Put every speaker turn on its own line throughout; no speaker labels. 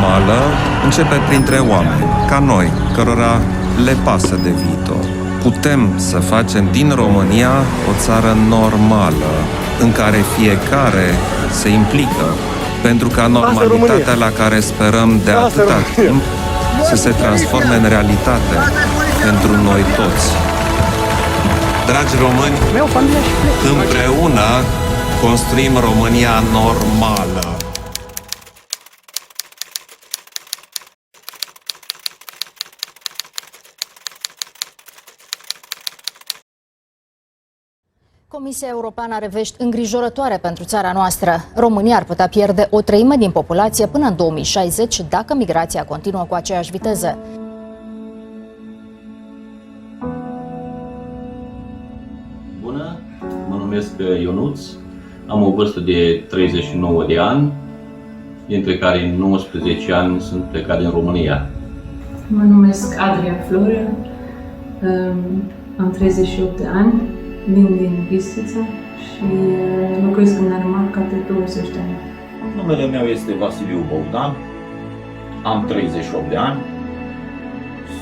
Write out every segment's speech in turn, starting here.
normală începe printre oameni, ca noi, cărora le pasă de viitor. Putem să facem din România o țară normală, în care fiecare se implică, pentru ca normalitatea la care sperăm de atâta timp să se transforme în realitate pentru noi toți. Dragi români, împreună construim România normală.
Comisia Europeană are vești îngrijorătoare pentru țara noastră. România ar putea pierde o treime din populație până în 2060 dacă migrația continuă cu aceeași viteză.
Bună, mă numesc Ionuț, am o vârstă de 39 de ani, dintre care 19 ani sunt plecat din România.
Mă numesc Adria Florea, am 38 de ani, vin din Bistrița și locuiesc în Danemarca de 20 de ani.
Numele meu este Vasiliu Bogdan, am 38 de ani,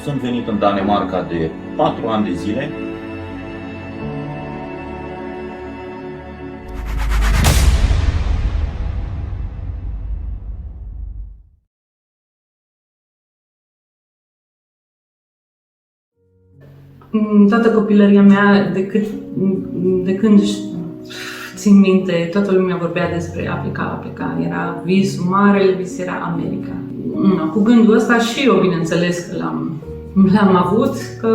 sunt venit în Danemarca de 4 ani de zile.
Toată copilăria mea, de când țin minte, toată lumea vorbea despre a pleca. Era visul, marele vis era America. Cu gândul ăsta și eu, bineînțeles, că l-am avut, că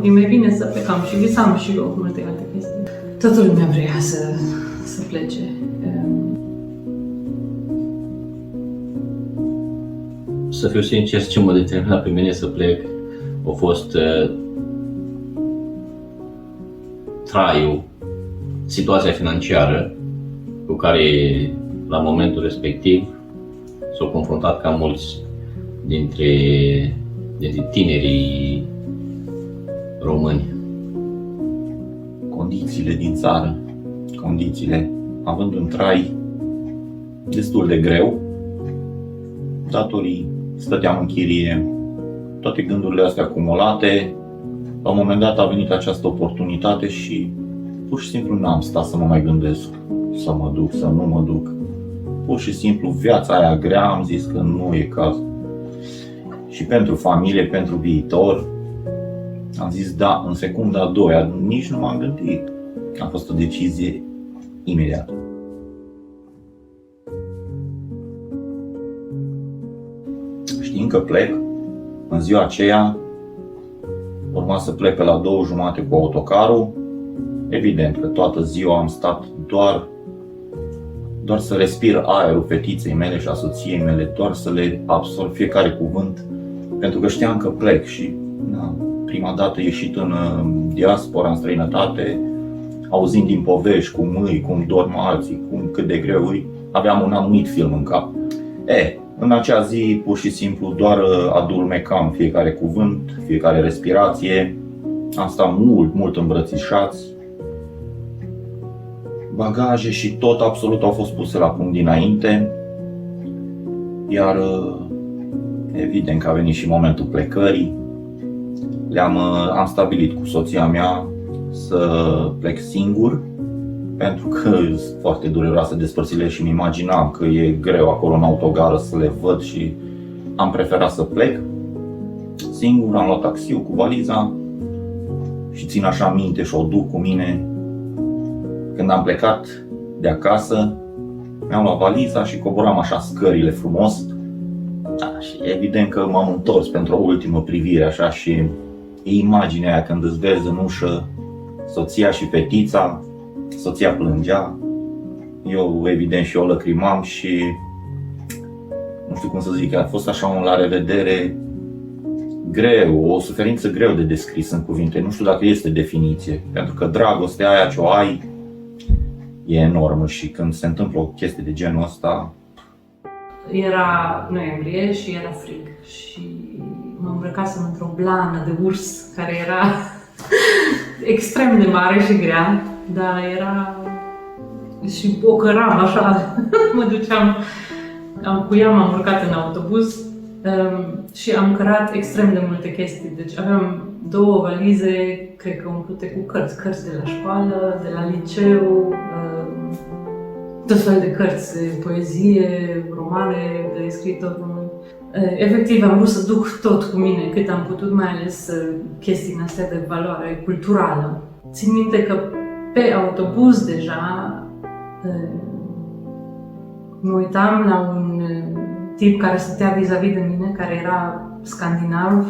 e mai bine să plecăm și visam și eu multe alte chestii. Toată lumea vrea să plece.
Să fiu sincer, ce mă determina pe mine să plec a fost traiul, situația financiară cu care la momentul respectiv s-au confruntat cam mulți dintre tinerii români.
Condițiile din țară, având un trai destul de greu, datorii, stăteam în chirie, toate gândurile astea acumulate. La un moment dat a venit această oportunitate și pur și simplu n-am stat să mă mai gândesc să mă duc, să nu mă duc. Pur și simplu viața aia grea, am zis că nu e caz. Și pentru familie, pentru viitor, am zis da, în secunda a doua, nici nu m-am gândit. A fost o decizie imediată. Știind că plec, în ziua aceea urma să plec pe la 2:30 cu autocarul. Evident că toată ziua am stat doar să respir aerul fetiței mele și a soției mele, doar să le absorb fiecare cuvânt, pentru că știam că plec și prima dată ieșit în diaspora, în străinătate, auzind din povești cum cum dorm alții, cât de greu îi, aveam un anumit film în cap. În acea zi, pur și simplu, doar adulmecam fiecare cuvânt, fiecare respirație. Am stat mult îmbrățișați. Bagaje și tot absolut au fost puse la punct dinainte. Iar evident că a venit și momentul plecării. Am stabilit cu soția mea să plec singur, pentru că sunt foarte dureroase despărțirile și îmi imaginam că e greu acolo în autogară să le văd și am preferat să plec singur. Am luat taxiul cu valiza și țin așa minte și o duc cu mine. Când am plecat de acasă, mi-am luat valiza și coboram așa scările frumos. Și evident că m-am întors pentru o ultimă privire așa și e imaginea aia când îți vezi în ușă soția și fetița. Soția plângea, eu evident și eu lăcrimam și nu știu cum să zic, a fost așa un la revedere greu, o suferință greu de descris în cuvinte, nu știu dacă este definiție, pentru că dragostea aia ce o ai e enormă și când se întâmplă o chestie de genul ăsta.
Era noiembrie și era frig și mă îmbrăcasem într-o blană de urs care era extrem de mare și grea, dar era și o căram așa, mă duceam Cu ea m-am urcat în autobuz și am cărat extrem de multe chestii. Deci aveam 2 valize, cred că umplute cu cărți de la școală, de la liceu, tot fel de cărți, poezie, romane de scriitori români. Efectiv, am vrut să duc tot cu mine cât am putut, mai ales chestii astea de valoare culturală. Țin minte că pe autobuz deja mă uitam la un tip care stătea vis-a-vis de mine, care era scandinav,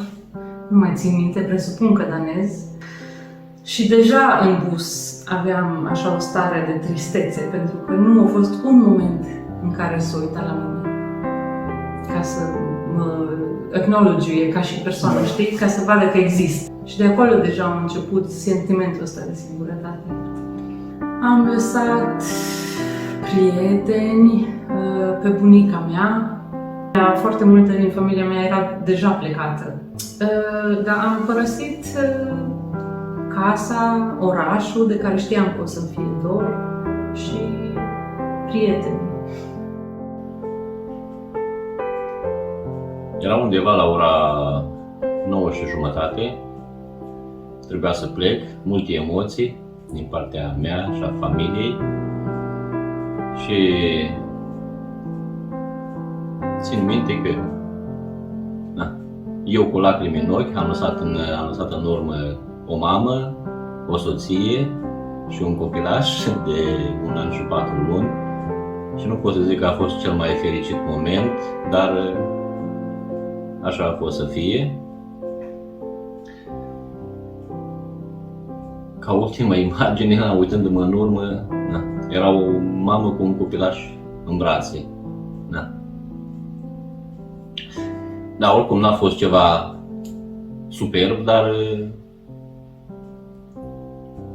nu mai țin minte, presupun că danez. Și deja în bus aveam așa o stare de tristețe, pentru că nu a fost un moment în care s-a uitat la mine ca să mă acknowledge ca și persoană, știi? Ca să vadă că exist. Și de acolo deja a început sentimentul ăsta de singurătate. Am lăsat prieteni pe bunica mea. Foarte multă din familia mea era deja plecată. Dar am părăsit casa, orașul de care știam că o să-mi fie dor și prieteni.
Era undeva la ora 9:30. Trebuia să plec, multe emoții din partea mea și a familiei. Și țin minte că eu cu lacrimi în ochi am lăsat în urmă o mamă, o soție și un copilaș de 1 an și 4 luni. Și nu pot să zic că a fost cel mai fericit moment, dar așa a fost să fie. Ca ultima imagine, uitându-mă în urmă, era o mamă cu un copilaș în brațe. Da, oricum n-a fost ceva superb, dar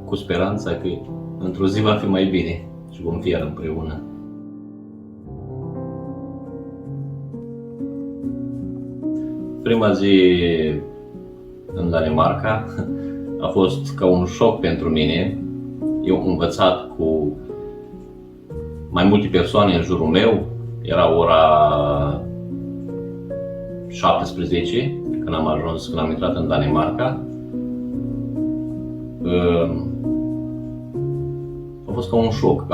cu speranța că într-o zi va fi mai bine și vom fi iar împreună. Prima zi în Danemarca a fost ca un șoc pentru mine. Eu am învățat cu mai multe persoane în jurul meu. Era ora 17 când am intrat în Danemarca. A fost ca un șoc,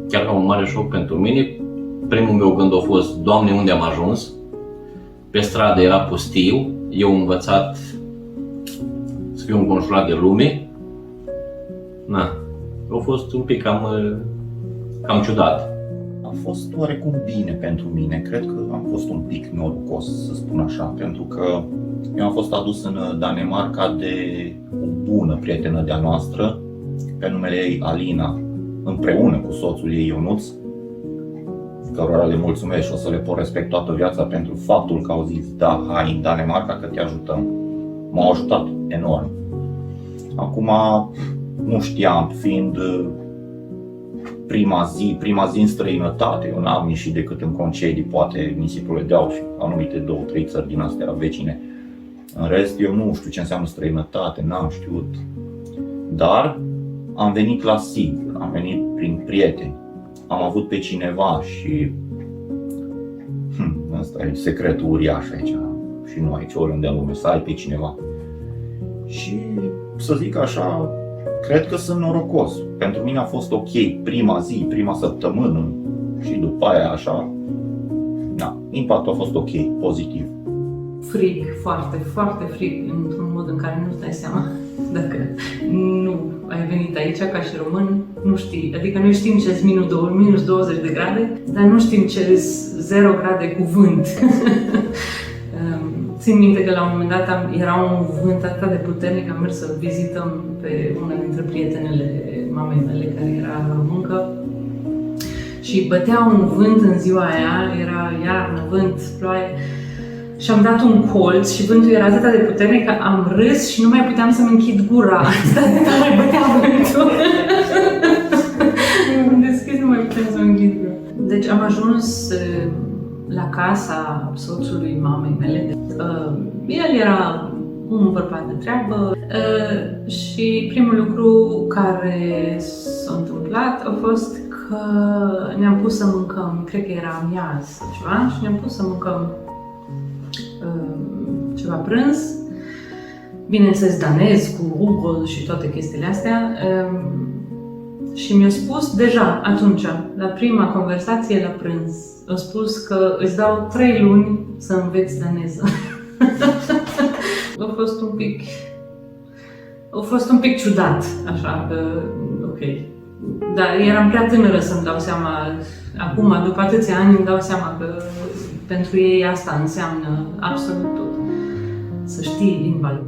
chiar ca un mare șoc pentru mine. Primul meu gând a fost: Doamne, unde am ajuns? Pe stradă era pustiu, eu am învățat să fiu înconjurat de lume. A fost un pic cam ciudat.
A fost oarecum bine pentru mine, cred că am fost un pic norocos, să spun așa, pentru că eu am fost adus în Danemarca de o bună prietenă de-a noastră, pe numele ei Alina, împreună cu soțul ei Ionuț, cărora le mulțumesc și o să le pot respect toată viața pentru faptul că au zis: da, hai în Danemarca că te ajutăm. M-au ajutat enorm. Acum nu știam, fiind prima zi în străinătate, eu n-am ieșit decât în concedii, poate nisipurile de-au și anumite 2-3 țări din astea vecine. În rest, eu nu știu ce înseamnă străinătate, n-am știut. Dar am venit la sigur, am venit prin prieteni. Am avut pe cineva și ăsta e secretul uriaș aici și nu aici, oriunde în lume, să ai pe cineva. Și să zic așa, cred că sunt norocos. Pentru mine a fost ok prima zi, prima săptămână și după aia așa, impactul a fost ok, pozitiv.
Frig, foarte, foarte frig, într-un mod în care nu-ți dai seama dacă nu ai venit aici ca și român, nu știi. Adică noi știm ce-s minus 20 de grade, dar nu știm ce-s 0 grade cu vânt. Țin minte că la un moment dat era un vânt atât de puternic, am mers să vizităm pe una dintre prietenele mamei mele care era româncă și bătea un vânt în ziua aia, era iarnă, vânt, ploaie. Și am dat un colț și vântul era atât de puternic că am râs și nu mai puteam să-mi închid gura. Atât de tare bătea vântul. M-am deschis, nu mai puteam să-mi închid gura. Deci am ajuns la casa soțului mamei mele. El era un bărbat de treabă și primul lucru care s-a întâmplat a fost că ne-am pus să mâncăm, cred că era amiaz sau ceva, și ne-am pus să mâncăm ceva prânz, bineînțeles danez, cu rugol și toate chestiile astea. Și mi-a spus deja atunci, la prima conversație la prânz, a spus că îți dau 3 luni să înveți daneză. A fost un pic ciudat, așa că, ok. Dar eram prea tânără să-mi dau seama, acum, după atâția ani, îmi dau seama că pentru ei asta înseamnă absolut tot. Să știi limba lor.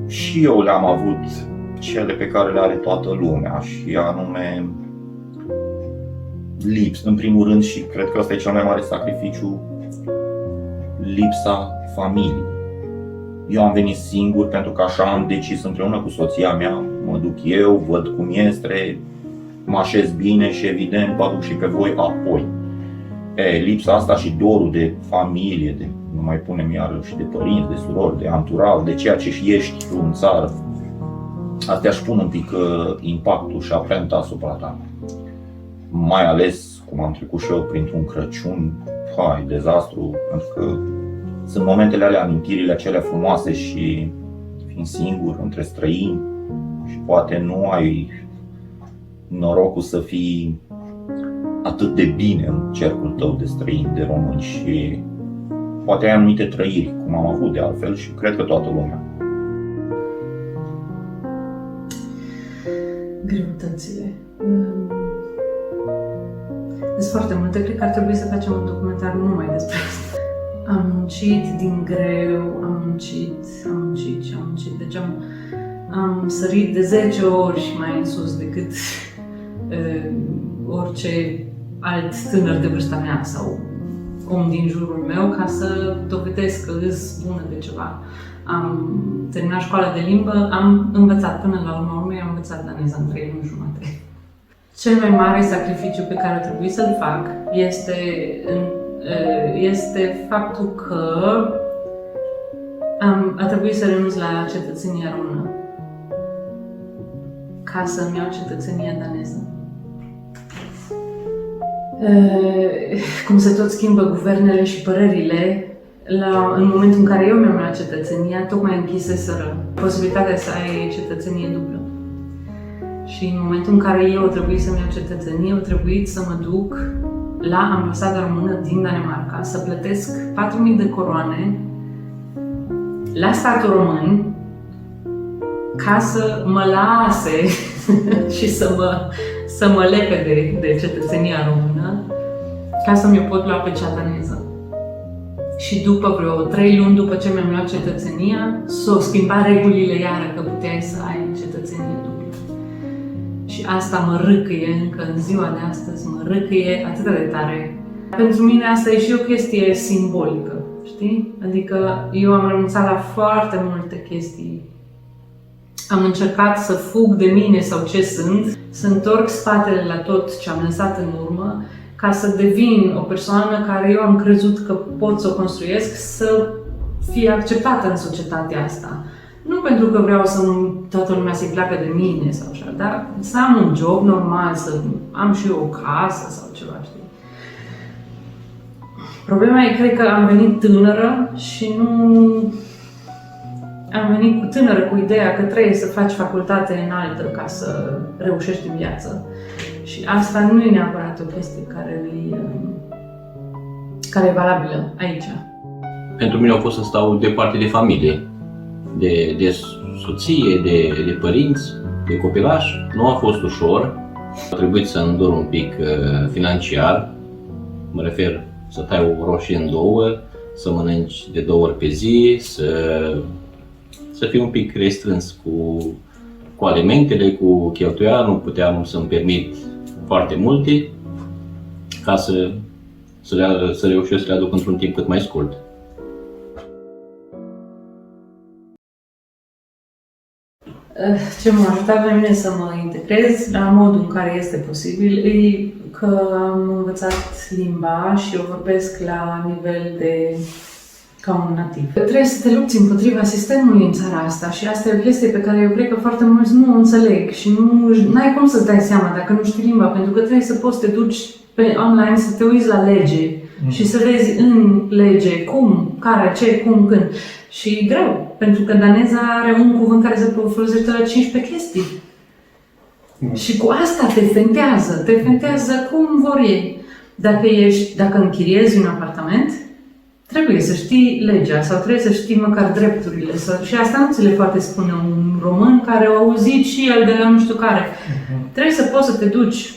Și eu le-am avut cele pe care le are toată lumea, și anume în primul rând, și cred că ăsta e cel mai mare sacrificiu, lipsa familiei. Eu am venit singur pentru că așa am decis împreună cu soția mea, mă duc eu, văd cum este, mă așez bine și evident vă aduc și pe voi apoi. Lipsa asta și dorul de familie, de nu mai punem iar și de părinți, de surori, de anturaj, de ceea ce și ești tu în țară. Astea își pun un pic impactul și amprenta asupra ta. Mai ales cum am trecut și eu printr-un Crăciun, dezastru, pentru că sunt momentele alea, amintirile acelea frumoase și fiind singur între străini și poate nu ai norocul să fii atât de bine în cercul tău de străini, de români, și poate ai anumite trăiri, cum am avut de altfel și cred că toată lumea.
Greutățile. Sunt foarte multe, cred că ar trebui să facem un documentar numai despre asta. Am muncit din greu, am muncit. Deci am sărit de 10 ori mai în sus decât orice alt tânăr de vârsta mea sau om din jurul meu, ca să dovedesc că îs bună de ceva. Am terminat școala de limbă, am învățat până la urma urmei, am învățat daneză în 3 luni jumate. Cel mai mare sacrificiu pe care ar trebui să-l fac este faptul că a trebuit să renunț la cetățenia română ca să-mi iau cetățenia daneză. Cum se tot schimbă guvernele și părerile, în momentul în care eu mi-am luat cetățenia, tocmai închiseseră posibilitatea să ai cetățenie dublă. Și în momentul în care eu trebuie să-mi iau cetățenie, eu trebuie să mă duc la ambasada română din Danemarca, să plătesc 4.000 de coroane la statul român ca să mă lase și să mă lepe de cetățenia română, ca să mi-o pot lua pe cea daneză. Și după vreo 3 luni după ce mi-am luat cetățenia, s-au schimbat regulile iară, că puteai să ai cetățenie dublă. Și asta mă râcâie încă în ziua de astăzi, mă râcâie atât de tare. Pentru mine asta e și o chestie simbolică, știi? Adică eu am renunțat la foarte multe chestii. Am încercat să fug de mine sau ce sunt, să întorc spatele la tot ce am lăsat în urmă, ca să devin o persoană care eu am crezut că pot să o construiesc, să fie acceptată în societatea asta. Nu pentru că vreau să toată lumea să-i placă de mine sau așa, dar să am un job normal, să am și eu o casă sau ceva, știi? Problema e, cred că am venit tânără și am venit cu ideea că trebuie să faci facultate înaltă ca să reușești în viață. Și asta nu e neapărat o chestie care e valabilă aici.
Pentru mine a fost să stau departe de familie, de soție, de părinți, de copilaș. Nu a fost ușor. A trebuit să îndor un pic financiar. Mă refer să tai o roșie în 2, să mănânci de 2 ori pe zi, să fiu un pic restrâns cu alimentele, cu cheltuiala. Nu puteam să-mi permit foarte multe ca să reușesc să le aduc într-un timp cât mai scurt.
Ce m-a ajutat pe mine să mă integrez la modul în care este posibil e că am învățat limba și o vorbesc la nivel de ca un nativ. Trebuie să te lupți împotriva sistemului în țara asta și asta e o chestie pe care eu cred că foarte mulți nu o înțeleg și nu ai cum să-ți dai seama dacă nu știi limba, pentru că trebuie să poți să te duci pe online, să te uiți la lege și să vezi în lege cum, care, ce, cum, când. Și e greu, pentru că daneza are un cuvânt care se folosește la 15 chestii. Și cu asta te fentează cum vor ei. Dacă închiriezi un apartament, trebuie să știi legea sau trebuie să știi măcar drepturile. Și asta nu ți le poate spune un român care a auzit și el de la nu știu care. Trebuie să poți să te duci,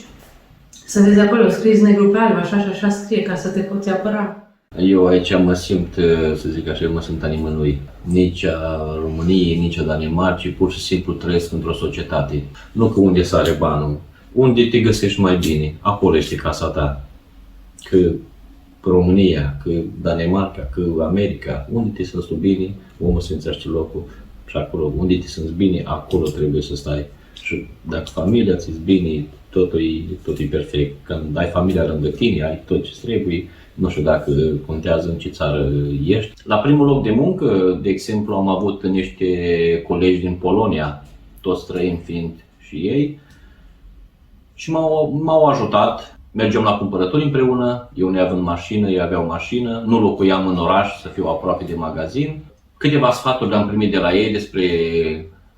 să vezi acolo, scris negru pe alb, așa și așa scrie, ca să te poți apăra.
Eu aici mă simt, să zic așa, eu mă simt a nimănui. Nici a României, nici a Danemarcei, pur și simplu trăiesc într-o societate. Nu că unde sare banul, unde te găsești mai bine, acolo este casa ta. Că România, că Danemarca, că America, unde te simți tu bine, omul se înțește locul și acolo, unde te simți bine, acolo trebuie să stai. Și dacă familia ți-e bine, totul e perfect. Când ai familia lângă tine, ai tot ce trebuie, nu știu dacă contează în ce țară ești. La primul loc de muncă, de exemplu, am avut niște colegi din Polonia, toți străini fiind și ei, și m-au ajutat. Mergeam la cumpărături împreună, eu neavând mașină, ei aveau mașină, nu locuiam în oraș să fiu aproape de magazin. Câteva sfaturi le-am primit de la ei despre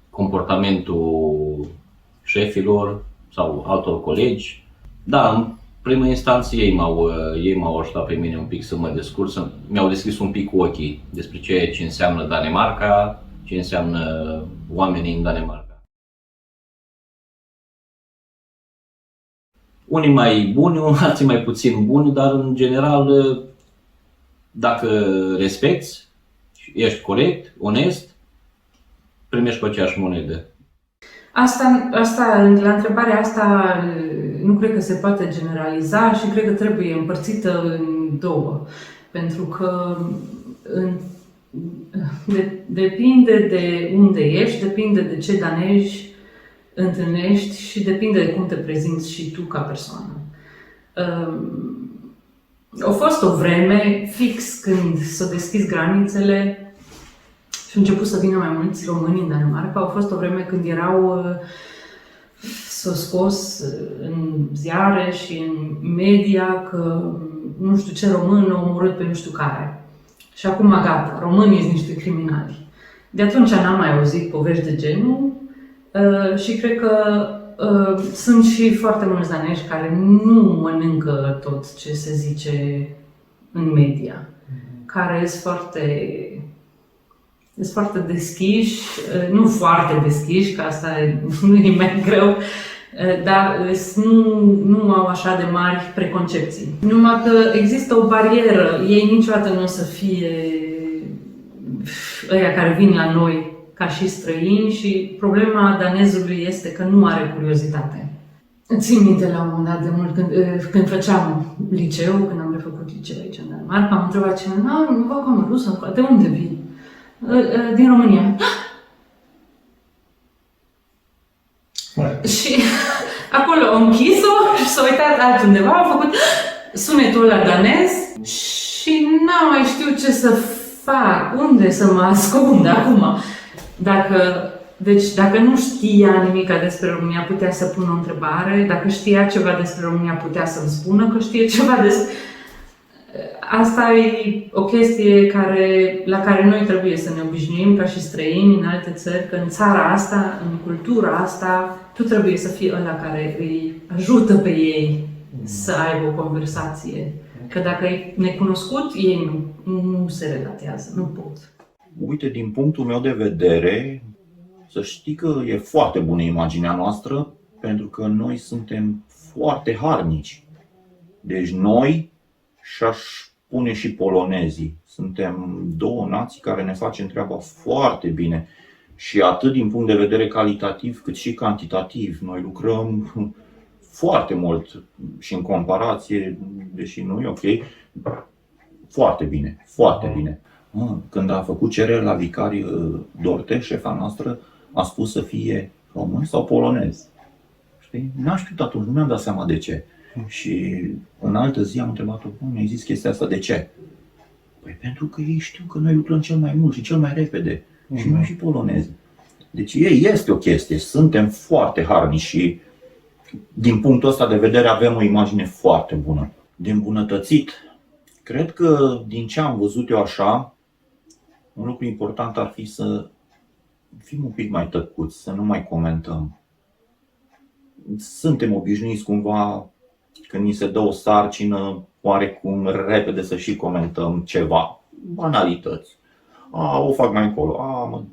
comportamentul șefilor sau altor colegi. Da, în primă instanță ei m-au ajutat pe mine un pic să mă descurc, mi-au deschis un pic ochii despre ce înseamnă Danemarca, ce înseamnă oamenii în Danemarca. Unii mai buni, alții mai puțin buni, dar în general, dacă respecti, ești corect, onest, primești cu aceeași monedă.
La întrebarea asta nu cred că se poate generaliza și cred că trebuie împărțită în două. Pentru că depinde de unde ești, depinde de ce danezi întâlnești și depinde de cum te prezinți și tu ca persoană. A fost o vreme, fix când s-au deschis granițele și au început să vină mai mulți români în Danemarca, a fost o vreme când s-au scos în ziare și în media că nu știu ce român a omorât pe nu știu care. Și acum gata, românii sunt niște criminali. De atunci n-am mai auzit povești de genul. Și cred că sunt și foarte mulți danești care nu mănâncă tot ce se zice în media, care sunt foarte deschiși, nu foarte deschiși, că asta nu e mai greu, dar nu au așa de mari preconcepții. Numai că există o barieră, ei niciodată nu o să fie ăia care vin la noi ca și străini și problema danezului este că nu are curiozitate. Țin minte la un moment dat de mult când făceam liceu, când am refăcut liceu aici în Danemarca, am întrebat cineva, nu vă cam rusă, de unde vii? Din România. Și acolo am închis-o și s-a uitat altundeva, a făcut sunetul ăla danez și n-am mai știut ce să fac, unde să mă ascund acum. Dacă nu știa nimic despre România, putea să pună o întrebare. Dacă știa ceva despre România, putea să-mi spună că știe ceva despre... Asta e o chestie la care noi trebuie să ne obișnuim ca și străini în alte țări, că în țara asta, în cultura asta, tu trebuie să fii ăla care îi ajută pe ei să aibă o conversație. Că dacă e necunoscut, ei nu se relatează, nu pot.
Uite, din punctul meu de vedere, să știi că e foarte bună imaginea noastră, pentru că noi suntem foarte harnici. Deci noi, și-aș spune și polonezii, suntem două nații care ne facem treaba foarte bine. Și atât din punct de vedere calitativ, cât și cantitativ. Noi lucrăm foarte mult și în comparație, deși nu e ok, foarte bine, foarte bine. Când a făcut cerere la vicari Dorte, șefa noastră, a spus să fie român sau polonez. Știi? N-am știut atunci, nu mi-am dat seama de ce. Și în altă zi am întrebat-o, mi-ai zis chestia asta, de ce? Păi pentru că ei știu că noi lucrăm cel mai mult și cel mai repede. Și noi și polonezi. Deci este o chestie, suntem foarte harnici și din punctul ăsta de vedere avem o imagine foarte bună. De îmbunătățit, cred că din ce am văzut eu așa, un lucru important ar fi să fim un pic mai tăcuți, să nu mai comentăm. Suntem obișnuiți cumva, când ni se dă o sarcină, oarecum repede să și comentăm ceva, banalități. O fac mai încolo,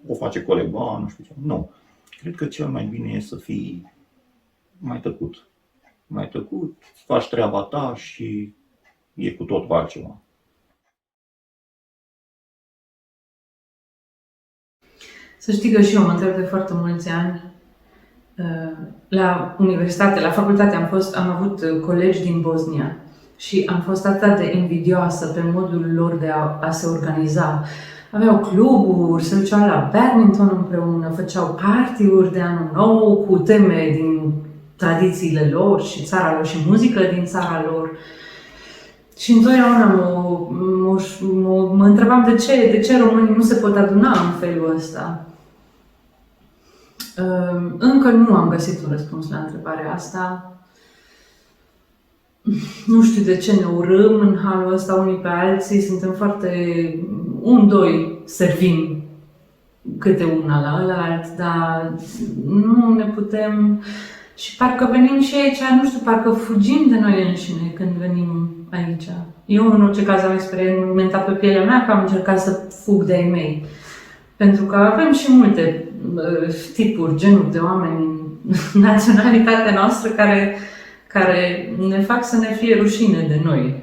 o face colegul, nu știu ce. Nu. Cred că cel mai bine e să fii mai tăcut. Mai tăcut, faci treaba ta și e cu totul altceva.
Să știi că și eu mă întreb de foarte mulți ani. La universitate, la facultate am avut colegi din Bosnia și am fost atât de invidioasă pe modul lor de a se organiza. Aveau cluburi, se duceau la badminton împreună, făceau party-uri de anul nou cu teme din tradițiile lor și țara lor și muzică din țara lor. Și întotdeauna mă întrebam de ce românii nu se pot aduna în felul ăsta. Încă nu am găsit un răspuns la întrebarea asta. Nu știu de ce ne urâm în halul ăsta unii pe alții, suntem foarte doi servim câte una la ălalt, dar nu ne putem. Și parcă venim și aici, nu știu, parcă fugim de noi înșine când venim aici. Eu, în orice caz, am experimentat pe pielea mea că am încercat să fug de ai mei. Pentru că avem și multe tipuri, genuri de oameni în naționalitatea noastră care ne fac să ne fie rușine de noi.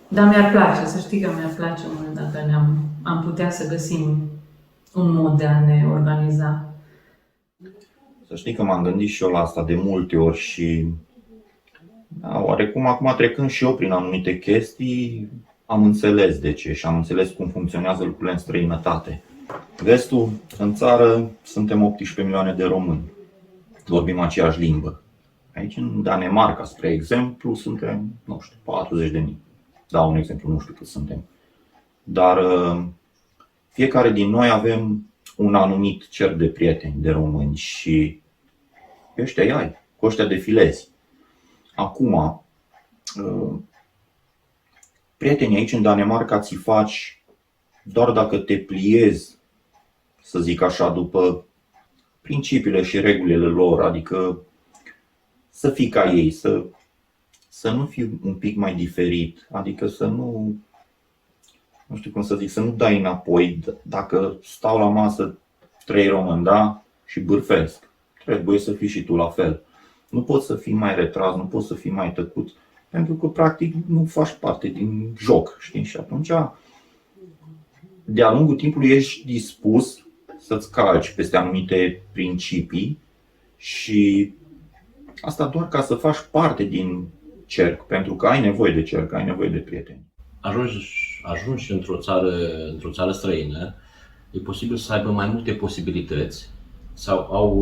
Dar mi-ar place, să știi că mi-ar place mult dacă am putea să găsim un mod de a ne organiza.
Să știi că m-am gândit și eu la asta de multe ori și oarecum acum trecând și eu prin anumite chestii, am înțeles de ce și am înțeles cum funcționează lucrurile în străinătate. Vezi tu, în țară suntem 18 milioane de români, vorbim aceeași limbă. Aici în Danemarca, spre exemplu, suntem, 40.000. Dau un exemplu, nu știu cât suntem. Dar fiecare din noi avem un anumit cerc de prieteni, de români și pe ăștia ai, cu ăștia defilezi. Acum, prietenii aici în Danemarca ți faci doar dacă te pliezi, să zic așa, după principiile și regulile lor, adică să fii ca ei, să nu fii un pic mai diferit, adică să nu știu cum să zic, să nu dai înapoi. Dacă stau la masă 3 români, da? Și bârfesc, trebuie să fii și tu la fel. Nu poți să fii mai retras, nu poți să fii mai tăcut, pentru că practic nu faci parte din joc, știi? Și atunci, de-a lungul timpului ești dispus să-ți calci peste anumite principii și asta doar ca să faci parte din cerc, pentru că ai nevoie de cerc, ai nevoie de prieteni.
Ajungi într-o țară străină, e posibil să aibă mai multe posibilități sau au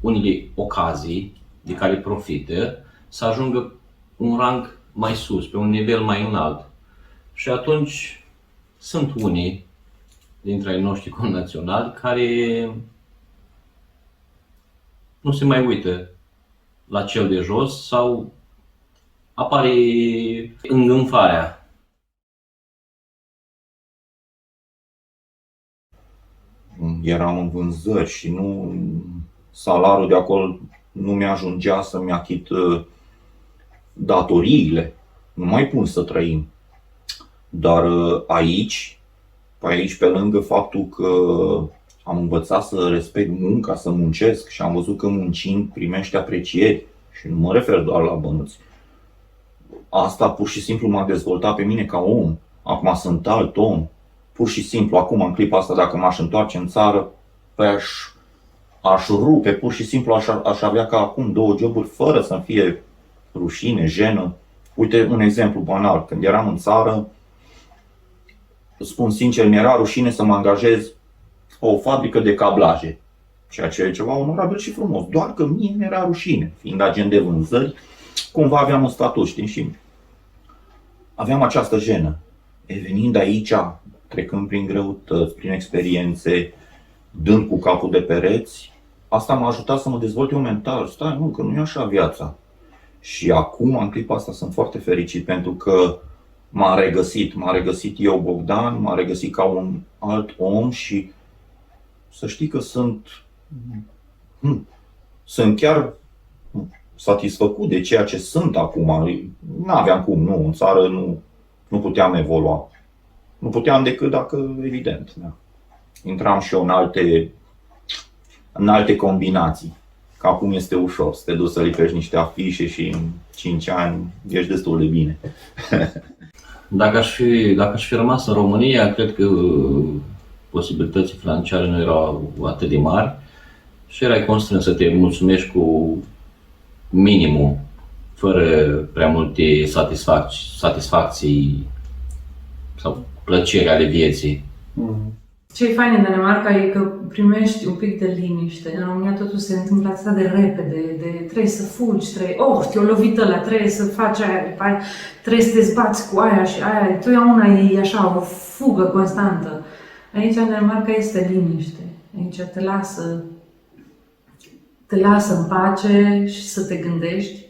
unele ocazii de care profită să ajungă un rang mai sus, pe un nivel mai înalt. Și atunci sunt unii dintre ai noștri connaționali care nu se mai uită la cel de jos sau apare îngânfarea.
Eram în vânzări și salariul de acolo nu mi-ajungea să-mi achit datoriile. Nu mai pun să trăim. Dar aici, pe lângă faptul că am învățat să respect munca, să muncesc și am văzut că muncind primește aprecieri și nu mă refer doar la bănuți. Asta pur și simplu m-a dezvoltat pe mine ca om. Acum sunt alt om. Pur și simplu, acum în clipa asta, dacă m-aș întoarce în țară, aș rupe, pur și simplu aș avea ca acum 2 joburi fără să-mi fie rușine, jenă. Uite un exemplu banal, când eram în țară, spun sincer, mi-era rușine să mă angajez o fabrică de cablaje, ceea ce e ceva onorabil și frumos, doar că mie mi-era rușine, fiind agent de vânzări, cumva aveam un statut, știi, și aveam această jenă. Venind aici, trecând prin greutăți, prin experiențe, dând cu capul de pereți, asta m-a ajutat să mă dezvolt eu mental. Stai, nu, că nu e așa viața. Și acum, în clipa asta, sunt foarte fericit pentru că m-a regăsit eu, Bogdan, m-a regăsit ca un alt om și să știi că sunt chiar satisfăcut de ceea ce sunt acum. N-aveam cum, nu, în țară nu puteam evolua. Nu puteam decât dacă, evident, da. Intram și eu în alte combinații. Că acum este ușor să te duci să lipești niște afișe și în 5 ani ești destul de bine.
Dacă aș fi rămas în România, cred că posibilitățile financiare nu erau atât de mari și erai constrâns să te mulțumești cu minimul, fără prea multe satisfacții sau plăceri ale vieții.
Ce e fain în Danemarca e că primești un pic de liniște. În România totul se întâmplă atât de repede, trebuie să fugi, te-o lovit ăla, trebuie să faci aia, trebuie să te zbați cu aia și aia. Totdeauna e așa, o fugă constantă. Aici în Danemarca este liniște. Aici te lasă în pace și să te gândești.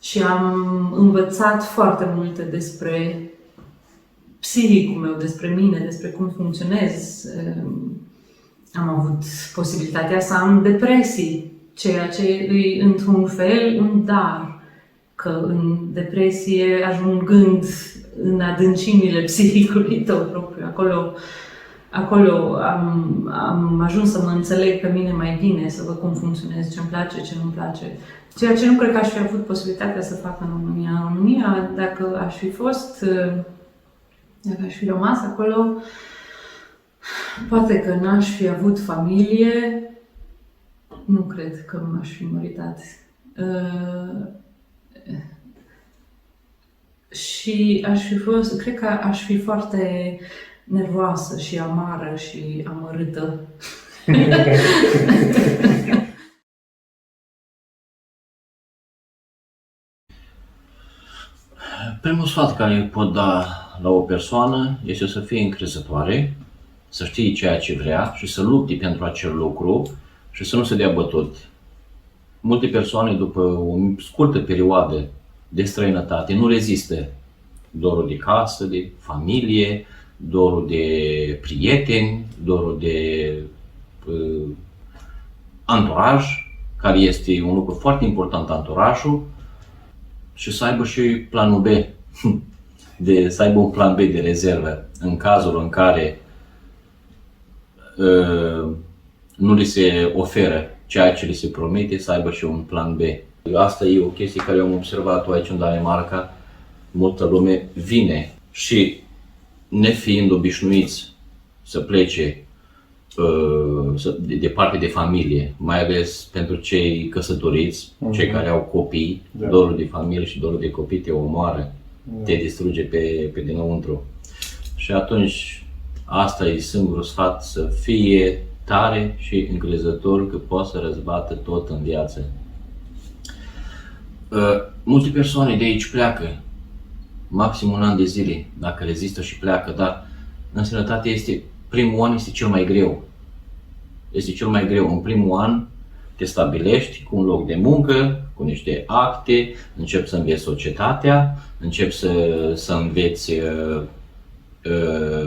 Și am învățat foarte multe despre psihicul meu, despre mine, despre cum funcționez. Am avut posibilitatea să am depresii, ceea ce e într-un fel un dar. Că în depresie ajungând în adâncimile psihicului tău propriu. Acolo am ajuns să mă înțeleg pe mine mai bine, să văd cum funcționez, ce îmi place, ce nu-mi place. Ceea ce nu cred că aș fi avut posibilitatea să fac în România. În România, dacă aș fi rămas acolo, poate că n-aș fi avut familie, nu cred că m-aș fi măritat. Și cred că aș fi foarte nervoasă și amară și amărâtă.
Primul sfat care îl pot da la o persoană este să fie încrezătoare, să știe ceea ce vrea și să lupte pentru acel lucru și să nu se dea bătut. Multe persoane, după o scurtă perioadă de străinătate, nu rezistă dorul de casă, de familie, dorul de prieteni, dorul de anturaj, care este un lucru foarte important, anturajul, și să aibă și planul B, să aibă un plan B de rezervă în cazul în care nu li se oferă ceea ce li se promite, să aibă și un plan B. Asta e o chestie care am observat-o aici în Danemarca. Multă lume vine și, nefiind obișnuiți să plece departe de familie, mai ales pentru cei căsătoriți, cei care au copii, dorul de familie și dorul de copii te omoară, te distruge pe dinăuntru. Și atunci asta e singurul sfat, să fie tare și încrezător că poate să răzbată tot în viață. Multe persoane de aici pleacă, maxim un an de zile, dacă rezistă și pleacă, dar în sănătate primul an este cel mai greu. Este cel mai greu. În primul an te stabilești cu un loc de muncă, cu niște acte, începi să înveți societatea, începi să înveți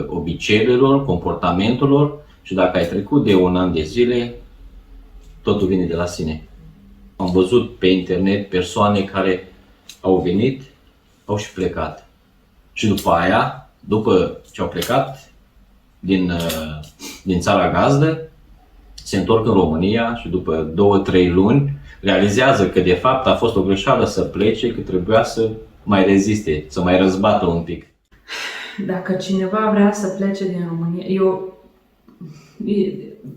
obiceiurilor, comportamentelor și dacă ai trecut de un an de zile, totul vine de la sine. Am văzut pe internet persoane care au venit, au și plecat. Și după aia, după ce au plecat din țara gazdă, se întorc în România și după 2-3 luni realizează că de fapt a fost o greșeală să plece, că trebuia să mai reziste, să mai răzbată un pic.
Dacă cineva vrea să plece din România, eu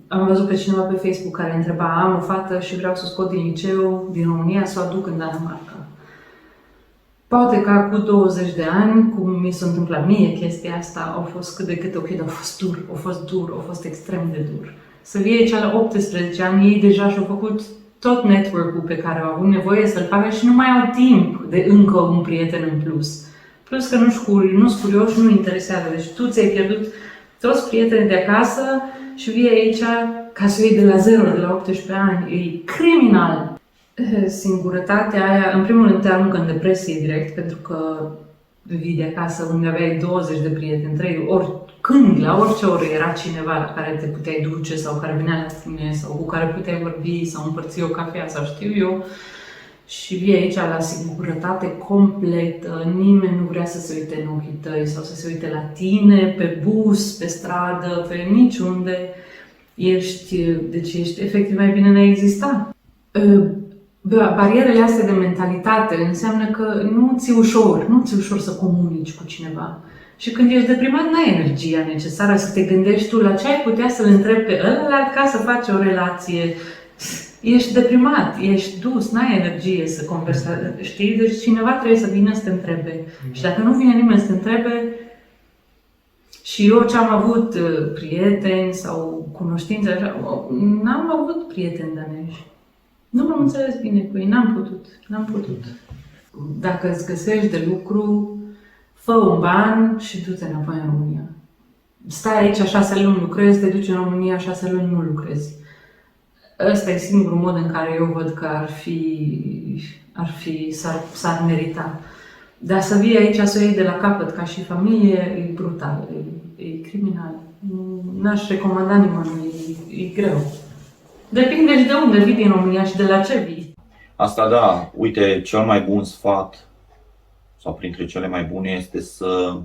am văzut pe cineva pe Facebook care întreba, am o fată și vreau să scot din liceu din România să o aduc în Danemarca. Poate că acum 20 de ani, cum mi s-a întâmplat mie chestia asta, au fost cât de cât ok, dar a fost extrem de dur. Să vie cea la 18 ani, ei deja și-au făcut tot network-ul pe care au avut nevoie să-l facă și nu mai au timp de încă un prieten în plus. Plus că nu-s curioși, nu interesează. Deci tu ți-ai pierdut toți prietenii de acasă și vii aici ca să iei de la 0, de la 18 ani. E criminal. Singurătatea aia, în primul rând, te aruncă în depresie direct, pentru că vii de acasă unde aveai 20 de prieteni, 3, oricând, la orice oră era cineva la care te puteai duce sau care venea la tine sau cu care puteai vorbi sau împărți o cafea sau știu eu. Și vii aici la singurătate completă, nimeni nu vrea să se uite în ochii tăi sau să se uite la tine, pe bus, pe stradă, pe niciunde. Deci ești efectiv mai bine n-ai exista. Barierele astea de mentalitate înseamnă că nu ți-e ușor să comunici cu cineva. Și când ești deprimat, n-ai energia necesară să te gândești tu la ce ai putea să-l întrebi pe ălălalt ca să faci o relație. Ești deprimat, ești dus, n-ai energie să conversezi, știi? Deci cineva trebuie să vină să te întrebe. Și dacă nu vine nimeni să te întrebe, și eu ce am avut prieteni sau cunoștințe, așa, n-am avut prieteni daneși. Nu m-am înțeles bine cu ei, n-am putut. Dacă îți găsești de lucru, fă un ban și du-te înapoi în România. Stai aici 6 luni, lucrezi, te duci în România 6 luni, nu lucrezi. Ăsta e singurul mod în care eu văd că s-ar merita. Dar să vii aici să o iei de la capăt ca și familie, e brutal, e criminal. N-aș recomanda nimănui, e greu. Depinde și de unde vii din România și de la ce vii.
Asta da, uite, cel mai bun sfat sau printre cele mai bune este să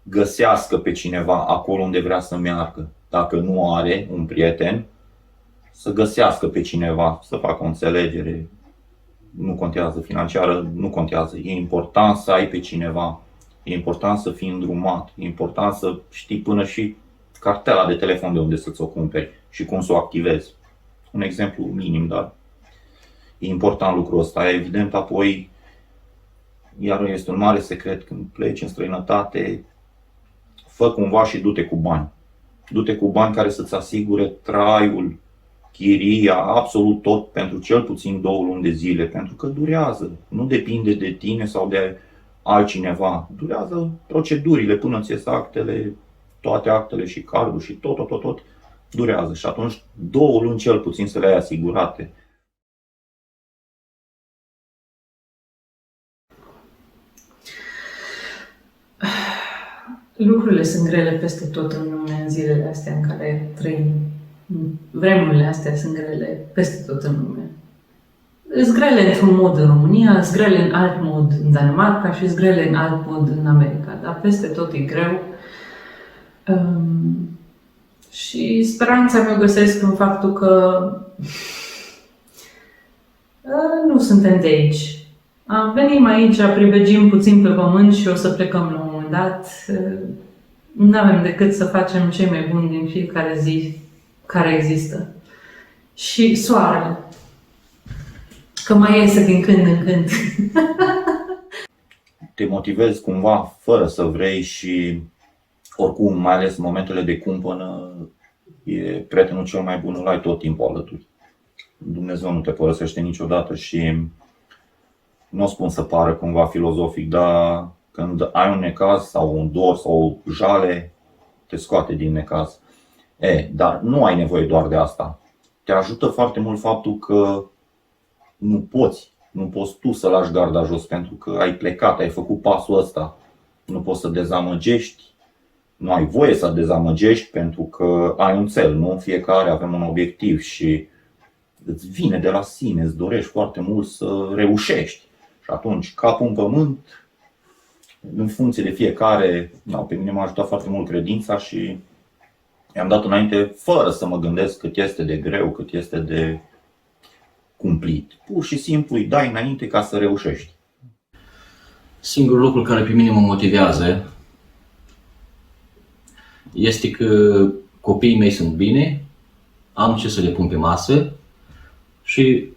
găsească pe cineva acolo unde vrea să meargă. Dacă nu are un prieten, să găsească pe cineva, să facă o înțelegere. Nu contează financiară, nu contează. E important să ai pe cineva. E important să fii îndrumat. E important să știi până și cartela de telefon de unde să-ți o cumperi și cum să o activezi. Un exemplu minim, dar e important lucrul ăsta. Evident, apoi, iar este un mare secret când pleci în străinătate, fă cumva și du-te cu bani. Du-te cu bani care să-ți asigure traiul, chiria, absolut tot pentru cel puțin 2 luni de zile, pentru că durează. Nu depinde de tine sau de altcineva. Durează procedurile până ți ies actele, toate actele și cardul și tot durează. Și atunci 2 luni cel puțin să le ai asigurate.
Lucrurile sunt grele peste tot în lume în zilele astea în care trăim. Vremurile astea sunt grele peste tot în lume. Sunt grele într-un mod în România, sunt grele în alt mod în Danemarca și sunt grele în alt mod în America. Dar peste tot e greu. Și speranța mea o găsesc în faptul că nu suntem de aici. Venim aici, privegim puțin pe pământ și o să plecăm la un moment dat. Nu avem decât să facem cei mai buni din fiecare zi care există. Și soarele. Că mai iese din când în când.
Te motivezi cumva fără să vrei și oricum, mai ales în momentele de cumpănă, e prietenul cel mai bun, îl ai tot timpul alături. Dumnezeu nu te părăsește niciodată și nu o spun să pară cumva filozofic, dar când ai un necaz sau un dor sau o jale, te scoate din necaz. Dar nu ai nevoie doar de asta. Te ajută foarte mult faptul că nu poți tu să lași garda jos pentru că ai plecat, ai făcut pasul ăsta. Nu poți să dezamăgești, nu ai voie să dezamăgești pentru că ai un cel, nu? Fiecare avem un obiectiv și îți vine de la sine, îți dorești foarte mult să reușești. Și atunci, capul în pământ, în funcție de fiecare, pe mine m-a ajutat foarte mult credința și i-am dat înainte fără să mă gândesc cât este de greu, cât este de cumplit. Pur și simplu îi dai înainte ca să reușești.
Singurul lucru care pe mine mă motivează este că copiii mei sunt bine, am ce să le pun pe masă și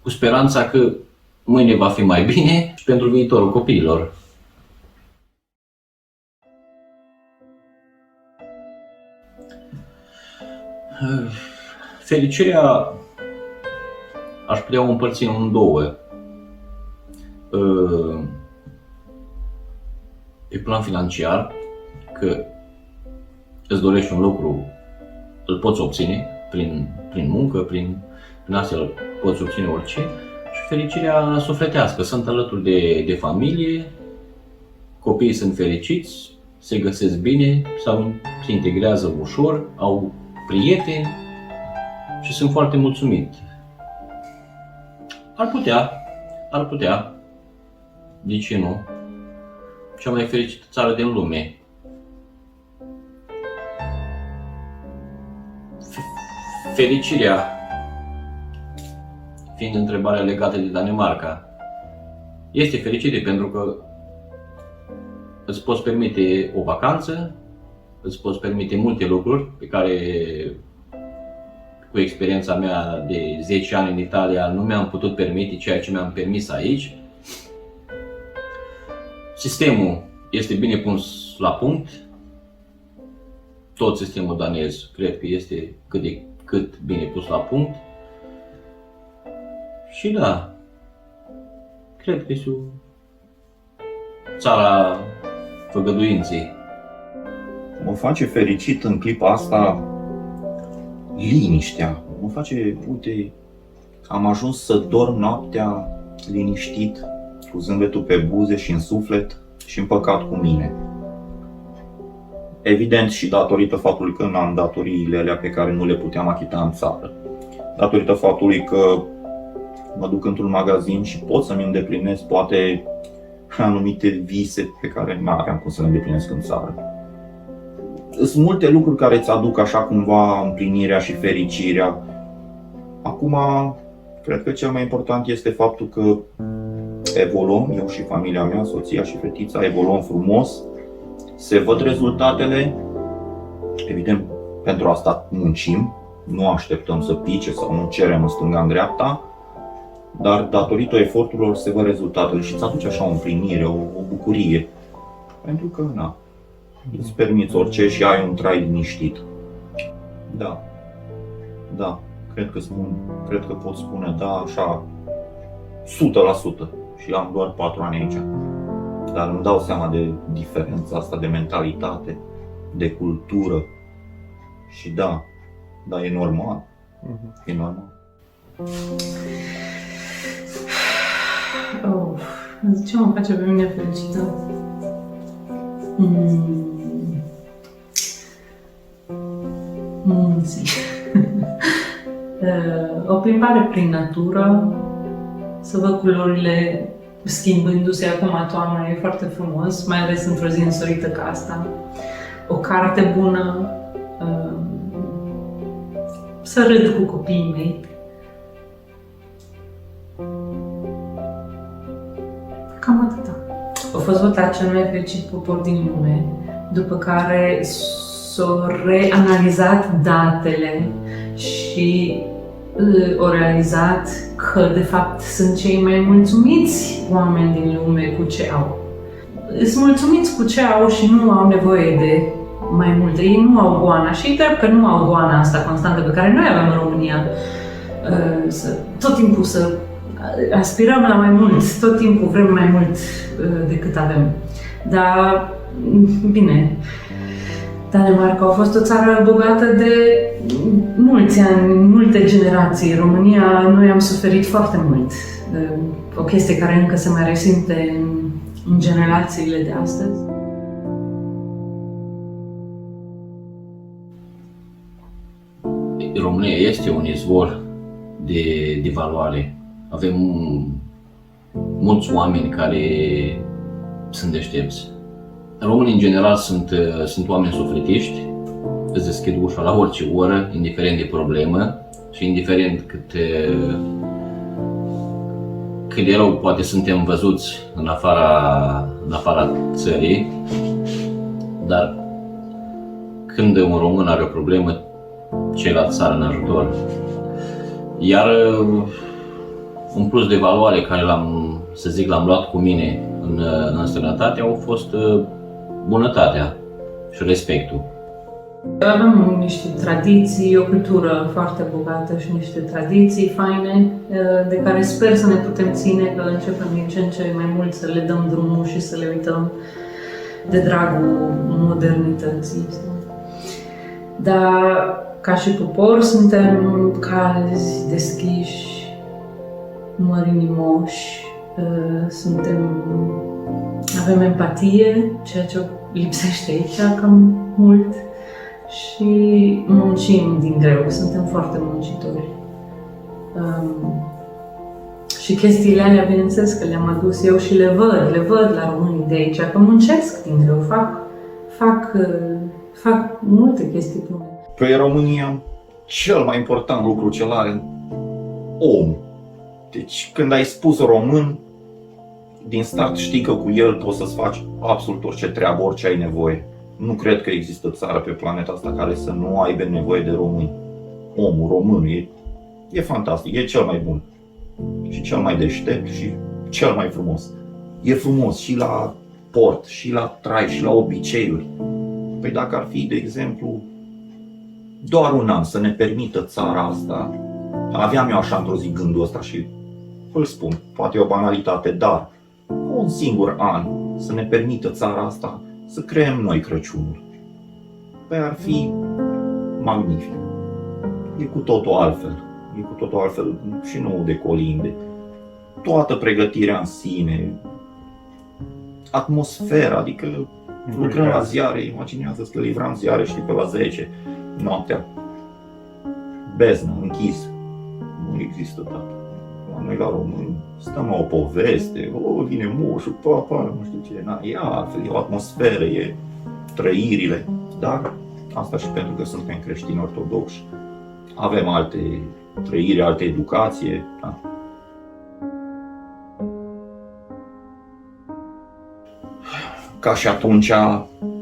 cu speranța că mâine va fi mai bine și pentru viitorul copiilor. Fericirea aș putea o împărți în două. pe plan financiar, că îți dorești un lucru, îl poți obține prin muncă, prin asta îl poți obține orice. Și fericirea sufletească, sunt alături de familie, copiii sunt fericiți, se găsesc bine sau se integrează ușor, au prieteni și sunt foarte mulțumit. Ar putea, de ce nu? Cea mai fericită țară din lume. Fericirea, fiind întrebarea legată de Danemarca, este fericită pentru că îți poți permite o vacanță, îți poți permite multe lucruri pe care, cu experiența mea de 10 ani în Italia, nu mi-am putut permite ceea ce mi-am permis aici. Sistemul este bine pus la punct. Tot sistemul danez cred că este cât bine pus la punct. Și da, cred că este o țara făgăduinței.
Mă face fericit în clipa asta liniștea. Mă face, uite, am ajuns să dorm noaptea liniștit, cu zâmbetul pe buze și în suflet și împăcat cu mine. Evident și datorită faptului că n-am datoriile alea pe care nu le puteam achita în țară. Datorită faptului că mă duc într-un magazin și pot să-mi îndeplinesc poate anumite vise pe care nu aveam cum să le îndeplinesc în țară. Sunt multe lucruri care îți aduc așa cumva împlinirea și fericirea. Acum, cred că cel mai important este faptul că evoluăm, eu și familia mea, soția și fetița, evoluăm frumos, se văd rezultatele. Evident, pentru asta muncim, nu așteptăm să pice sau nu cerem în stânga în dreapta, dar datorită eforturilor se văd rezultatele și îți aduce așa o împlinire, o bucurie. Pentru că, na, îți permiți orice și ai un trai liniștit. Da, cred că pot spune da așa 100%. Și am doar 4 ani aici. Dar îmi dau seama de diferența asta de mentalitate, de cultură. Și da, e normal. E normal.
Ce mă face pe mine fericită? O plimbare prin natură, să văd culorile schimbându-se acum toamna, e foarte frumos, mai ales într-o zi însorită ca asta. O carte bună, să râd cu copiii mei. Cam atâta. A fost votat cel mai fericit popor din lume, după care s-au reanalizat datele și au realizat că de fapt sunt cei mai mulțumiți oameni din lume cu ce au. Sunt mulțumiți cu ce au și nu au nevoie de mai multe. Ei nu au goana și e drept că nu au goana asta constantă pe care noi avem în România. Tot timpul să aspirăm la mai mult, tot timpul vrem mai mult decât avem. Dar, bine, Danemarca a fost o țară bogată de mulți ani, multe generații. România, noi am suferit foarte mult. O chestie care încă se mai resimte în generațiile de astăzi.
România este un izvor de valoare. Avem mulți oameni care sunt deștepți. Românii, în general, sunt oameni sufletiști, îți deschid ușa la orice oră, indiferent de problemă și indiferent cât de rău poate suntem văzuți în afara țării, dar când un român are o problemă, ceilalți sar în ajutor. Iar un plus de valoare care l-am luat cu mine în străinătate au fost bunătatea și respectul.
Avem niște tradiții, o cultură foarte bogată și niște tradiții faine de care sper să ne putem ține, că începem din ce în ce mai mult să le dăm drumul și să le uităm de dragul modernității. Dar ca și popor suntem calzi, deschiși, mărinimoși, avem empatie, ceea ce lipsește aici cam mult. Și muncim din greu, suntem foarte muncitori. Și chestiile alea, bineînțeles că le-am adus eu și le văd la românii de aici, că muncesc din greu, fac multe chestii bune.
Păi în România, cel mai important lucru ce are om. Deci când ai spus român, din start știi că cu el poți să-ți faci absolut orice treabă, orice ai nevoie. Nu cred că există țară pe planeta asta care să nu aibă nevoie de români. Omul român e fantastic, e cel mai bun și cel mai deștept și cel mai frumos. E frumos și la port, și la trai, și la obiceiuri. Păi dacă ar fi, de exemplu, doar un an să ne permită țara asta, aveam eu așa într-o zi gândul ăsta și îl spun, poate e o banalitate, dar un singur an să ne permită țara asta să creăm noi Crăciunul. Păi ar fi magnific. E cu totul altfel și nu de colinde. Toată pregătirea în sine, atmosfera, adică lucrăm la ziare, imaginează-ți că livram ziare, știi, pe la 10 noaptea. Beznă, închis. Nu există, tată. Noi la români stăm la o poveste, vine moșul, papa, nu știu ce, e altfel, e o atmosferă, e trăirile, dar asta și pentru că suntem creștini ortodoxi, avem alte trăiri, alte educație, da. Ca și atunci,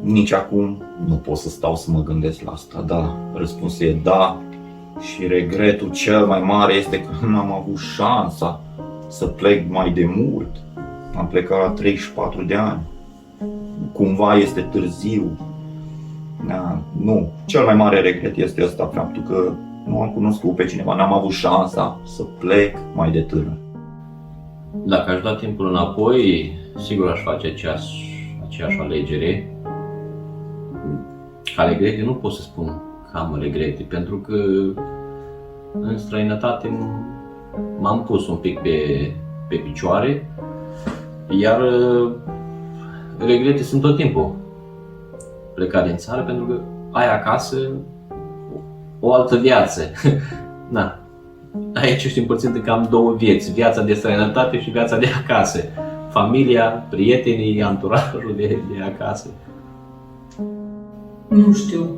nici acum nu pot să stau să mă gândesc la asta, da, răspunsul e da. Și regretul cel mai mare este că nu am avut șansa să plec mai de mult. Am plecat la 34 de ani. Cumva este târziu. Da, nu. Cel mai mare regret este ăsta, faptul că nu am cunoscut pe cineva, n-am avut șansa să plec mai de tânăr.
Dacă aș da timpul înapoi, sigur aș face aceeași alegere. Ca regrete nu pot să spun că am regrete, pentru că în străinătate m-am pus un pic pe picioare, iar regrete sunt tot timpul. Plecat din țară pentru că ai acasă o altă viață. Na. Aici ești împărțit în cam două vieți, viața de străinătate și viața de acasă. Familia, prietenii, anturajul de acasă.
Nu știu.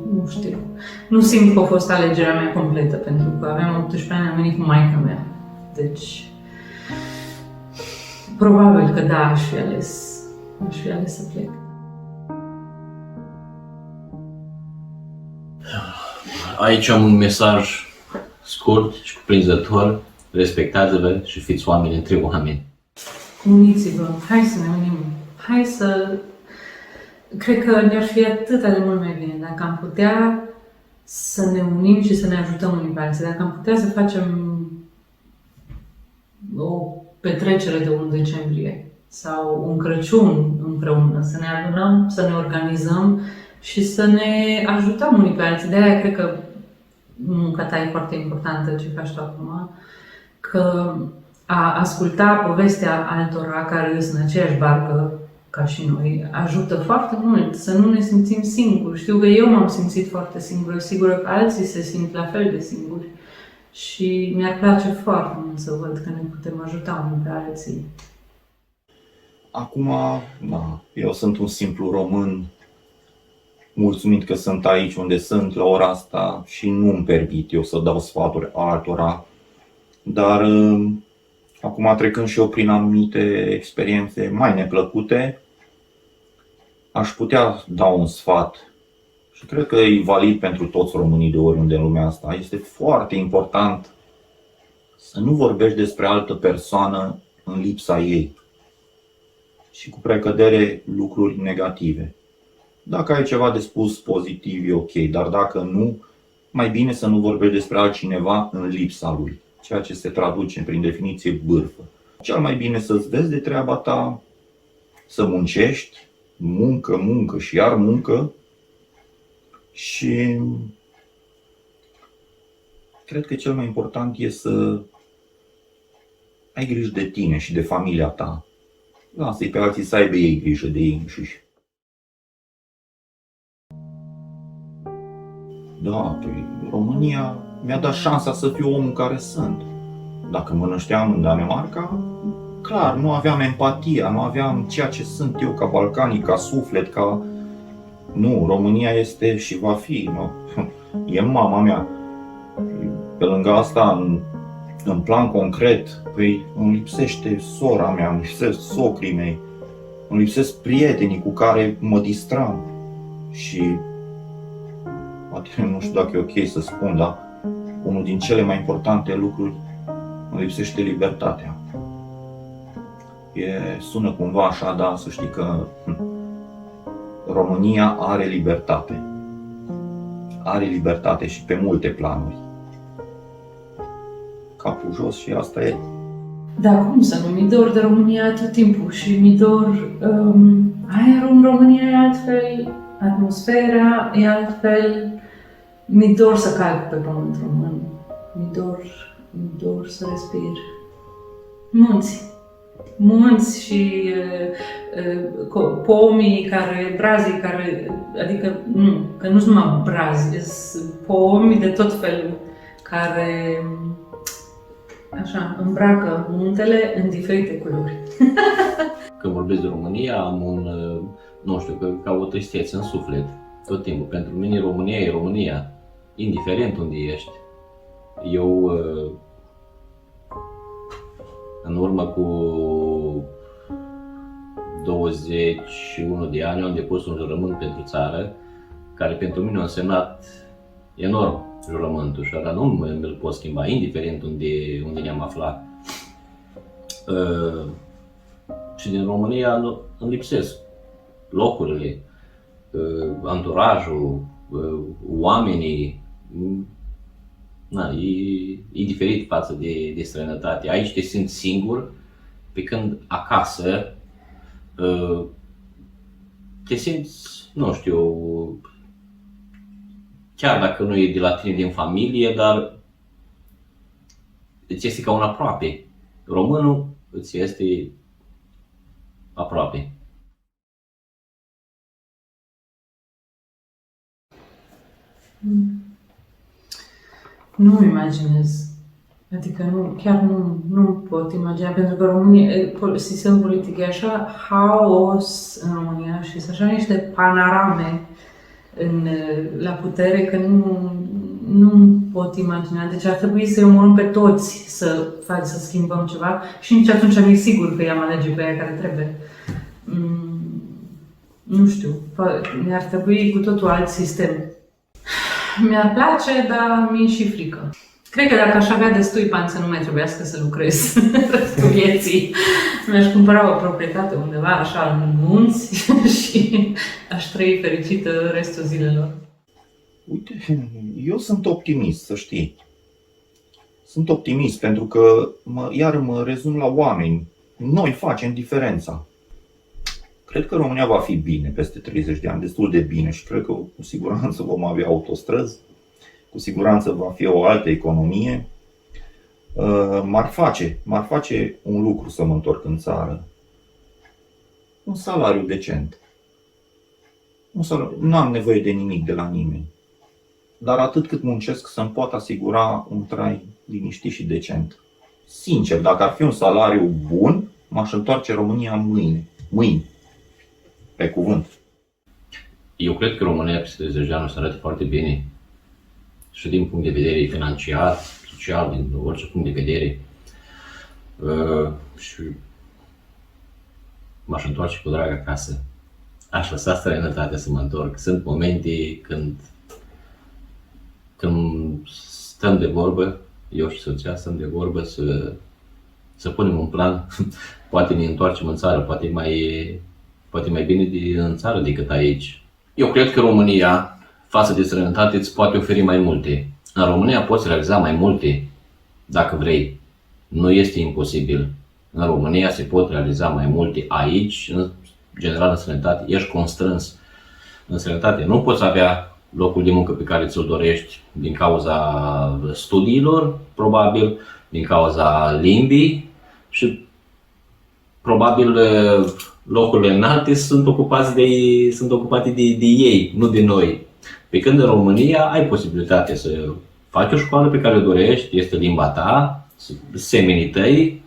Nu simt că a fost alegerea mea completă, pentru că aveam 18 ani, am venit cu maica mea. Deci, probabil că da, aș fi ales să plec.
Aici am un mesaj scurt și cuprinzător. Respectați-vă și fiți oameni între oameni.
Uniți-vă, hai să ne unim, cred că ne-ar fi atât de mult mai bine dacă am putea să ne unim și să ne ajutăm unii pe alții, dacă am putea să facem o petrecere de 1 decembrie sau un Crăciun împreună, să ne adunăm, să ne organizăm și să ne ajutăm unii pe alții. De-aia cred că munca ta e foarte importantă, ce faci tu acum, că a asculta povestea altora care sunt în aceeași barcă ca și noi ajută foarte mult să nu ne simțim singuri. Știu că eu m-am simțit foarte singură, sigură că alții se simt la fel de singuri și mi-ar place foarte mult să văd că ne putem ajuta unii pe alții.
Acum, da, eu sunt un simplu român, mulțumit că sunt aici unde sunt la ora asta și nu îmi permit eu să dau sfaturi altora, dar acum trecând și eu prin anumite experiențe mai neplăcute, aș putea da un sfat și cred că e valid pentru toți românii de oriunde în lumea asta. Este foarte important să nu vorbești despre altă persoană în lipsa ei și cu precădere lucruri negative. Dacă ai ceva de spus pozitiv, e ok, dar dacă nu, mai bine să nu vorbești despre altcineva în lipsa lui, ceea ce se traduce prin definiție bârfă. Cel mai bine să-ți vezi de treaba ta, să muncești, muncă, muncă și iar muncă, și cred că cel mai important e să ai grijă de tine și de familia ta. Lasă-i pe alții să aibă ei grijă de ei înșiși. Da, păi România mi-a dat șansa să fiu omul care sunt. Dacă mă nășteam în Danemarca, clar, nu aveam empatia, nu aveam ceea ce sunt eu ca balcanic, ca suflet, ca... Nu, România este și va fi, nu? E mama mea. Pe lângă asta, în plan concret, păi îmi lipsește sora mea, îmi lipsesc socrii mei, îmi lipsesc prietenii cu care mă distram. Și poate nu știu dacă e ok să spun, dar unul din cele mai importante lucruri, îmi lipsește libertatea. Sună cumva așa, dar să știi că România are libertate. Are libertate și pe multe planuri. Capul jos și asta e.
Da, cum să nu? Mi dor de România tot timpul și mi dor aerul în România e altfel, atmosfera e altfel. Mi dor să calc pe pământ român. Mi dor să respir. Munți și pomii brazii care, adică nu, că nu sunt numai brazi, sunt pomi de tot felul care așa îmbracă muntele în diferite culori.
Când vorbesc de România, am nu știu, ca o tristețe în suflet tot timpul. Pentru mine România e România, indiferent unde ești. Eu în urmă cu 21 de ani am depus un jurământ pentru țară, care pentru mine a însemnat enorm jurământul și ăla nu mi-l pot schimba, indiferent unde ne-am aflat. Și din România îmi lipsesc locurile, anturajul, oamenii. E diferit față de străinătate. Aici te simți singur, pe când acasă te simți, nu știu, chiar dacă nu e de la tine din familie, dar îți este ca un aproape. Românul îți este aproape.
Nu imaginez. Adică chiar nu pot imagina, pentru că România, sistemul politic e așa haos în România și sunt așa niște panorame la putere că nu pot imagina. Deci ar trebui să-i omorâm pe toți să schimbăm ceva și nici atunci nu e sigur că i-am alege pe aia care trebuie. Nu știu, mi-ar trebui cu totul alt sistem. Mi-ar place, dar mi-e și frică. Cred că dacă aș avea destui bani să nu mai trebuiască să lucrez restul vieții, mi-aș cumpăra o proprietate undeva așa în munți și aș trăi fericită restul zilelor.
Uite, eu sunt optimist, să știi. Sunt optimist pentru că iar mă rezum la oameni. Noi facem diferența. Cred că România va fi bine peste 30 de ani, destul de bine, și cred că cu siguranță vom avea autostrăzi, cu siguranță va fi o altă economie. M-ar face un lucru să mă întorc în țară. Un salariu decent. Nu am nevoie de nimic de la nimeni. Dar atât cât muncesc să-mi pot asigura un trai liniștit și decent. Sincer, dacă ar fi un salariu bun, m-aș întoarce România mâine. Pe cuvânt.
Eu cred că România peste 30 de ani o să arate foarte bine. Și din punct de vedere financiar, social, din orice punct de vedere. Și m-aș întoarce cu drag acasă. Aș lăsa străinătatea să mă întorc. Sunt momente când stăm de vorbă, eu și soția stăm de vorbă să punem un plan. Poate ne întoarcem în țară, poate mai bine în țară decât aici. Eu cred că România, față de străinătate, îți poate oferi mai multe. În România poți realiza mai multe dacă vrei. Nu este imposibil. În România se pot realiza mai multe. Aici, în general în străinătate, ești constrâns. În străinătate nu poți avea locul de muncă pe care ți-l dorești din cauza studiilor, probabil, din cauza limbii și probabil locurile înalte sunt ocupate de ei, nu de noi. Pe când în România ai posibilitatea să faci o școală pe care o dorești, este limba ta, semenii tăi,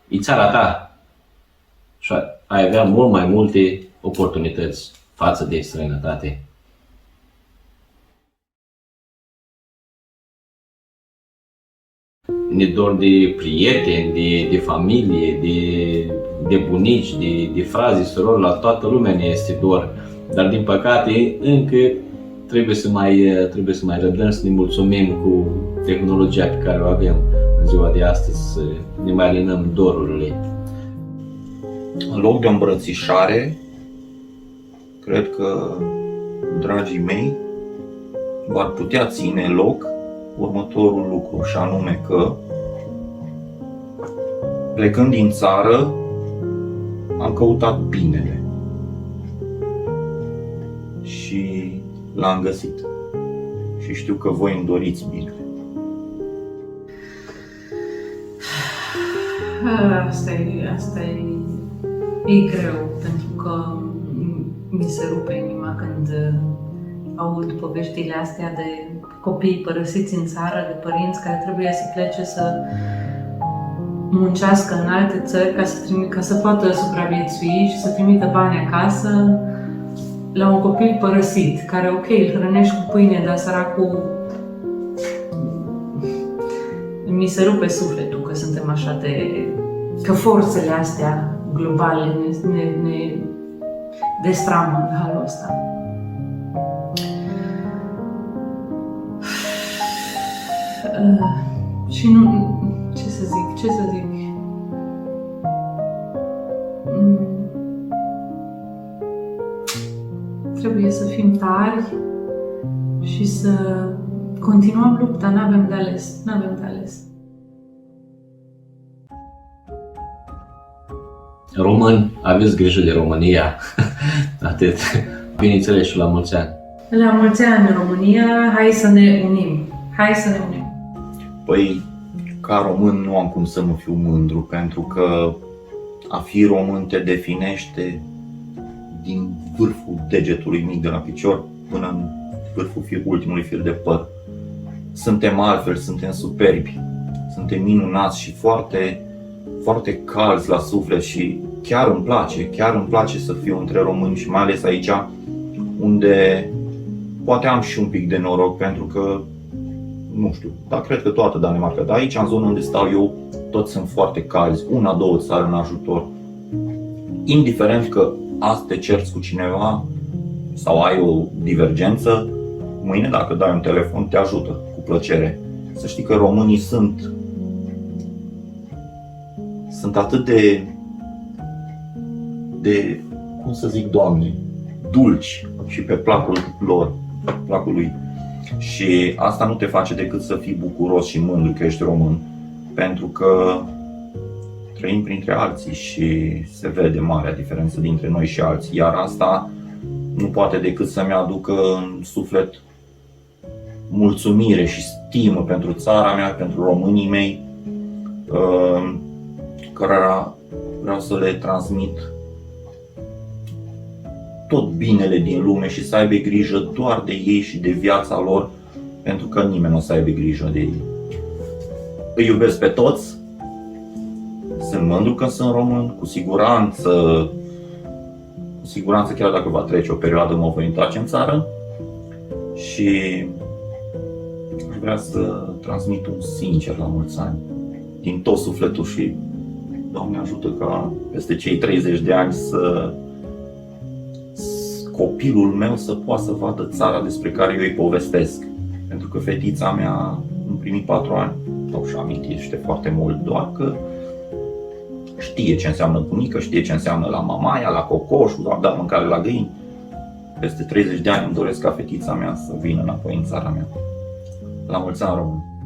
e țara ta și ai avea mult mai multe oportunități față de străinătate. Ne dor de prieteni, de familie, de bunici, de frazi, surori, la toată lumea ne este dor. Dar din păcate încă trebuie să mai răbdăm, să ne mulțumim cu tehnologia pe care o avem în ziua de astăzi, să ne mai alinăm dorurile.
În loc de o îmbrățișare, cred că, dragii mei, v-ar putea ține loc următorul lucru, și anume că, plecând din țară, am căutat binele și l-am găsit. Și știu că voi îmi doriți binele.
Asta e greu, pentru că mi se rupe inima când aud poveștile astea de copii părăsiți în țară, de părinți care trebuie să plece să muncească în alte țări ca să poată supraviețui și să trimită bani acasă la un copil părăsit, care, ok, îl hrănești cu pâine, dar săracul... Mi se rupe sufletul că suntem așa că forțele astea globale ne destramă în halul ăsta. Și nu... Ce să zic? Trebuie să fim tari și să continuăm lupta, n-avem de ales.
Români, aveți grijă de România. Atât. Bineînțeles și la mulți ani.
La mulți ani, România, hai să ne unim.
Păi, ca român nu am cum să nu fiu mândru, pentru că a fi român te definește din vârful degetului mic de la picior până în vârful ultimului fir de păr. Suntem altfel, suntem superbi, suntem minunați și foarte, foarte calzi la suflet și chiar îmi place să fiu între români și mai ales aici unde poate am și un pic de noroc, pentru că nu știu, dar cred că toată Danemarca, dar aici în zona unde stau eu, toți sunt foarte calzi, una, două țară în ajutor. Indiferent că azi te cerți cu cineva sau ai o divergență, mâine dacă dai un telefon te ajută cu plăcere. Să știi că românii sunt atât de cum să zic, Doamne, dulci și pe placul lui. Și asta nu te face decât să fii bucuros și mândru că ești român, pentru că trăim printre alții și se vede marea diferență dintre noi și alții. Iar asta nu poate decât să-mi aducă în suflet mulțumire și stimă pentru țara mea, pentru românii mei, cărora vreau să le transmit tot binele din lume și să aibă grijă doar de ei și de viața lor, pentru că nimeni nu o să aibă grijă de ei. Îi iubesc pe toți, sunt mândru că sunt român, cu siguranță chiar dacă va trece o perioadă mă voi întoarce în țară și aș vrea să transmit un sincer la mulți ani, din tot sufletul, și Doamne ajută ca peste cei 30 de ani să copilul meu să poată să vadă țara despre care eu îi povestesc. Pentru că fetița mea în primii 4 ani și amintește foarte mult, doar că știe ce înseamnă bunică, știe ce înseamnă la mamaia, la cocoșul, doar da mâncare la găini. peste 30 de ani îmi doresc ca fetița mea să vină înapoi în țara mea. La mulți ani, român!